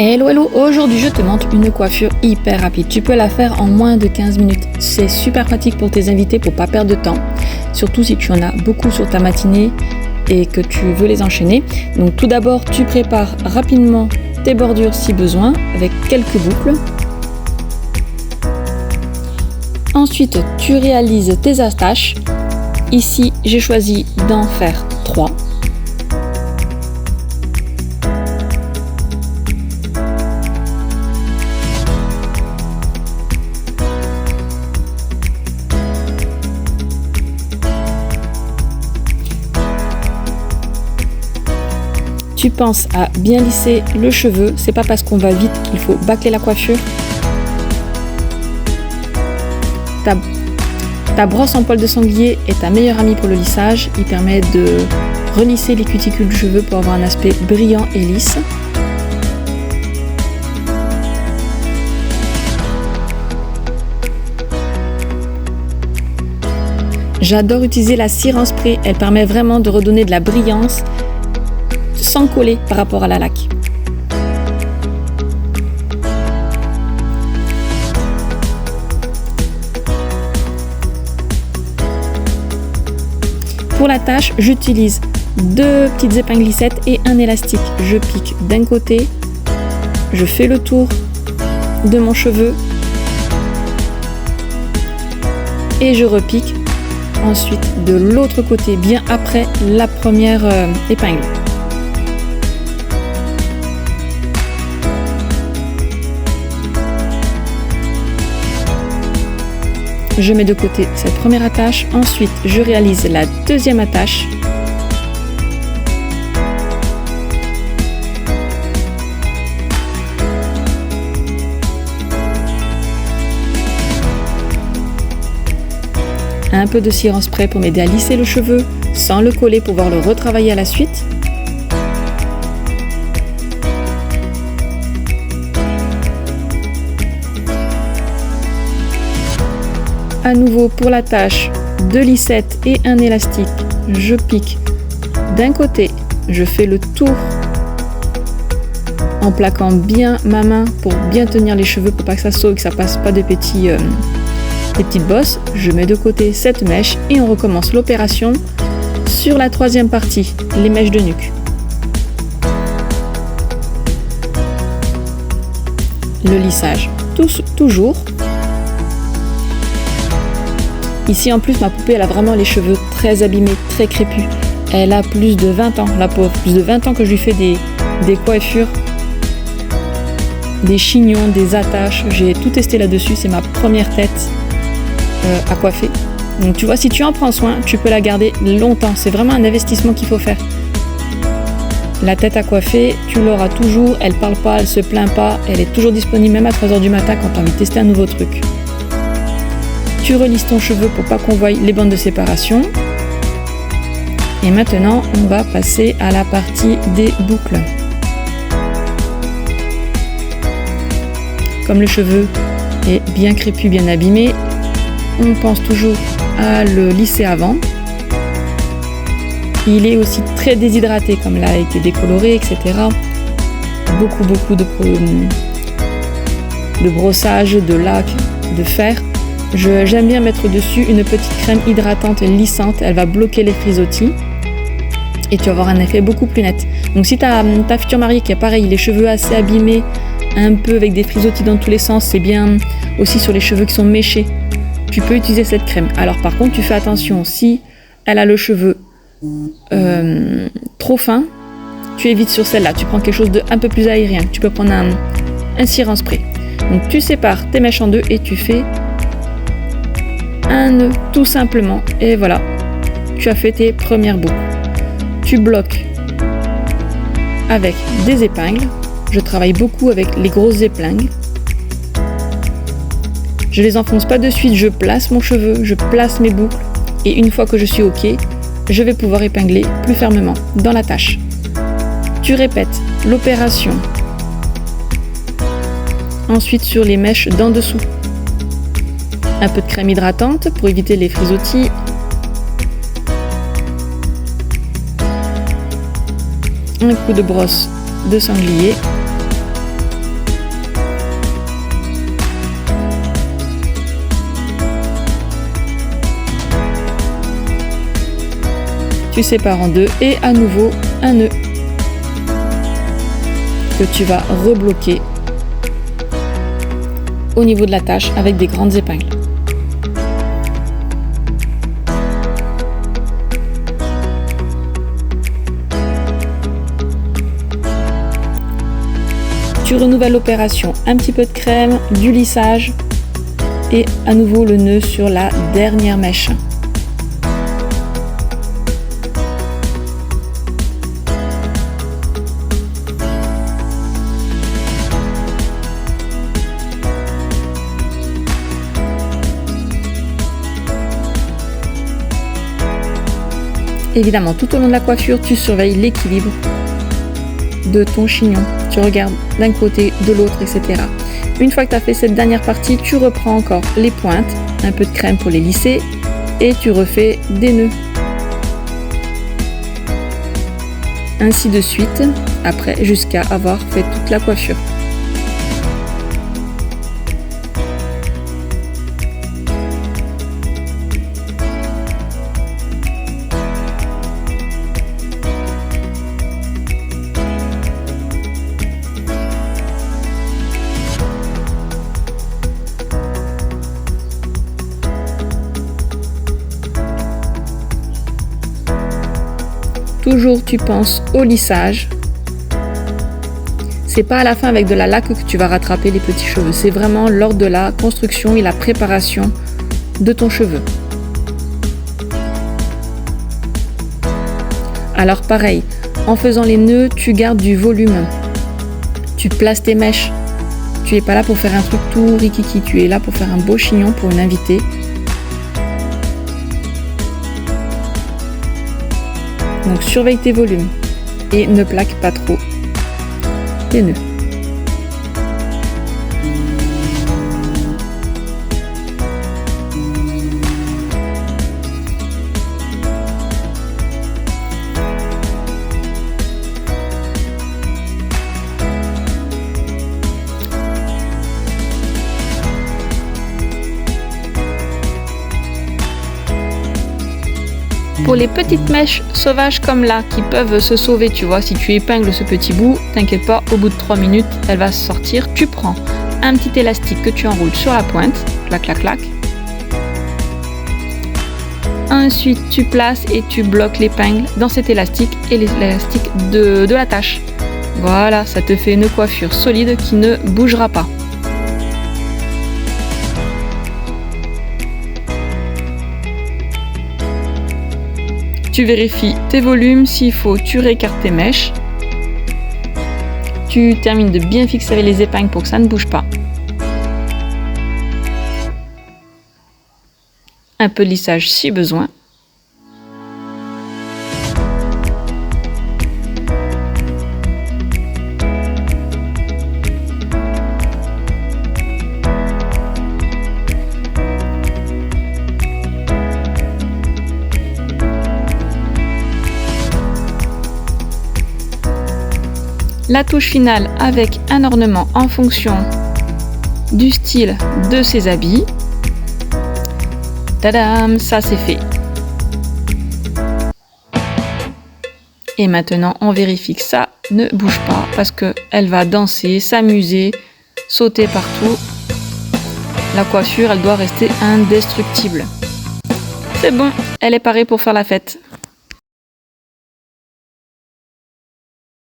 Hello hello, aujourd'hui je te montre une coiffure hyper rapide. Tu peux la faire en moins de 15 minutes. C'est super pratique pour tes invités pour pas perdre de temps. Surtout si tu en as beaucoup sur ta matinée et que tu veux les enchaîner. Donc tout d'abord, tu prépares rapidement tes bordures si besoin avec quelques boucles. Ensuite, tu réalises tes attaches. Ici, j'ai choisi d'en faire 3. Tu penses à bien lisser le cheveu, c'est pas parce qu'on va vite qu'il faut bâcler la coiffure. Ta brosse en poil de sanglier est ta meilleure amie pour le lissage. Il permet de relisser les cuticules du cheveu pour avoir un aspect brillant et lisse. J'adore utiliser la cire en spray, elle permet vraiment de redonner de la brillance sans coller par rapport à la laque. Pour l'attache, j'utilise 2 petites épingles lissettes et un élastique. Je pique d'un côté, je fais le tour de mon cheveu et je repique ensuite de l'autre côté, bien après la première épingle. Je mets de côté cette première attache, ensuite je réalise la deuxième attache. Un peu de cire en spray pour m'aider à lisser le cheveu sans le coller pour pouvoir le retravailler à la suite. À nouveau pour l'attache, 2 lissettes et un élastique, je pique d'un côté, je fais le tour en plaquant bien ma main pour bien tenir les cheveux pour pas que ça saute, que ça passe pas des petites bosses. Je mets de côté cette mèche et on recommence l'opération sur la troisième partie, les mèches de nuque. Le lissage, toujours. Ici en plus ma poupée elle a vraiment les cheveux très abîmés, très crépus. Elle a plus de 20 ans, la pauvre, plus de 20 ans que je lui fais des coiffures, des chignons, des attaches. J'ai tout testé là-dessus, c'est ma première tête à coiffer. Donc tu vois, si tu en prends soin, tu peux la garder longtemps. C'est vraiment un investissement qu'il faut faire. La tête à coiffer, tu l'auras toujours, elle parle pas, elle se plaint pas, elle est toujours disponible même à 3h du matin quand tu as envie de tester un nouveau truc. Tu relisses ton cheveu pour pas qu'on voie les bandes de séparation. Et maintenant, on va passer à la partie des boucles. Comme le cheveu est bien crépu, bien abîmé, on pense toujours à le lisser avant. Il est aussi très déshydraté, comme il a été décoloré, etc. Beaucoup de brossage, de laque, de fer. J'aime bien mettre dessus une petite crème hydratante lissante, elle va bloquer les frisottis et tu vas avoir un effet beaucoup plus net. Donc si ta future mariée qui a pareil, les cheveux assez abîmés, un peu avec des frisottis dans tous les sens, c'est bien aussi sur les cheveux qui sont méchés, tu peux utiliser cette crème. Alors par contre tu fais attention, si elle a le cheveu trop fin, tu évites sur celle-là, tu prends quelque chose de un peu plus aérien, tu peux prendre un cire en spray. Donc tu sépares tes mèches en 2 et tu fais un nœud tout simplement et voilà, tu as fait tes premières boucles. Tu bloques avec des épingles. Je travaille beaucoup avec les grosses épingles. Je les enfonce pas de suite, je place mon cheveu, je place mes boucles et une fois que je suis ok, je vais pouvoir épingler plus fermement dans la tâche. Tu répètes l'opération ensuite sur les mèches d'en dessous. Un peu de crème hydratante pour éviter les frisottis. Un coup de brosse de sanglier tu sépares en deux et à nouveau un nœud que tu vas rebloquer au niveau de l'attache avec des grandes épingles. Tu renouvelles l'opération, un petit peu de crème, du lissage et à nouveau le nœud sur la dernière mèche. Évidemment, tout au long de la coiffure, tu surveilles l'équilibre de ton chignon. Tu regardes d'un côté, de l'autre, etc. Une fois que tu as fait cette dernière partie, tu reprends encore les pointes, un peu de crème pour les lisser et tu refais des nœuds. Ainsi de suite, après, jusqu'à avoir fait toute la coiffure. Toujours tu penses au lissage. C'est pas à la fin avec de la laque que tu vas rattraper les petits cheveux. C'est vraiment lors de la construction et la préparation de ton cheveu. Alors pareil, en faisant les nœuds, tu gardes du volume. Tu places tes mèches. Tu n'es pas là pour faire un truc tout rikiki. Tu es là pour faire un beau chignon pour une invitée. Donc surveille tes volumes et ne plaque pas trop tes nœuds. Pour les petites mèches sauvages comme là, qui peuvent se sauver, tu vois, si tu épingles ce petit bout, t'inquiète pas, au bout de 3 minutes, elle va sortir. Tu prends un petit élastique que tu enroules sur la pointe, clac, clac, clac. Ensuite, tu places et tu bloques l'épingle dans cet élastique et l'élastique de l'attache. Voilà, ça te fait une coiffure solide qui ne bougera pas. Tu vérifies tes volumes, s'il faut, tu réécartes tes mèches. Tu termines de bien fixer avec les épingles pour que ça ne bouge pas. Un peu de lissage si besoin. La touche finale avec un ornement en fonction du style de ses habits. Tadam, ça c'est fait. Et maintenant, on vérifie que ça ne bouge pas parce qu'elle va danser, s'amuser, sauter partout. La coiffure, elle doit rester indestructible. C'est bon, elle est parée pour faire la fête.